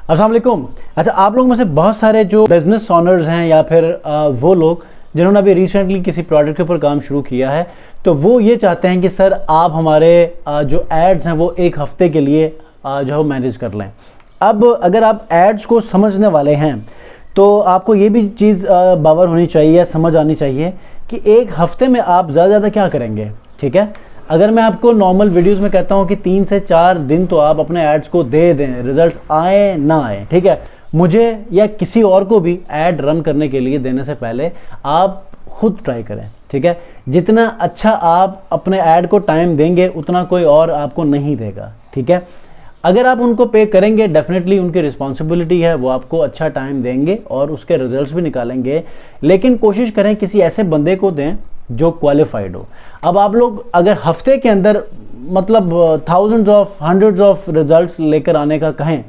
अस्सलाम वालेकुम। अच्छा, आप लोग में से बहुत सारे जो बिजनेस ओनर्स हैं या फिर वो लोग जिन्होंने अभी रिसेंटली किसी प्रोडक्ट के ऊपर काम शुरू किया है, तो वो ये चाहते हैं कि सर आप हमारे जो एड्स हैं वो एक हफ्ते के लिए जो है मैनेज कर लें। अब अगर आप एड्स को समझने वाले हैं तो आपको ये भी चीज़ बावर होनी चाहिए, समझ आनी चाहिए कि एक हफ्ते में आप ज़्यादा ज़्यादा क्या करेंगे। ठीक है, अगर मैं आपको नॉर्मल वीडियोस में कहता हूं कि 3 से 4 दिन तो आप अपने एड्स को दे दें, रिजल्ट्स आए ना आए, ठीक है, मुझे या किसी और को भी एड रन करने के लिए देने से पहले आप खुद ट्राई करें। ठीक है, जितना अच्छा आप अपने ऐड को टाइम देंगे उतना कोई और आपको नहीं देगा। ठीक है, अगर आप उनको पे करेंगे डेफिनेटली उनकी रिस्पॉन्सिबिलिटी है, वो आपको अच्छा टाइम देंगे और उसके रिजल्ट्स भी निकालेंगे, लेकिन कोशिश करें किसी ऐसे बंदे को दें जो क्वालिफाइड हो। अब आप लोग अगर हफ्ते के अंदर मतलब thousands of hundreds of results लेकर आने का कहें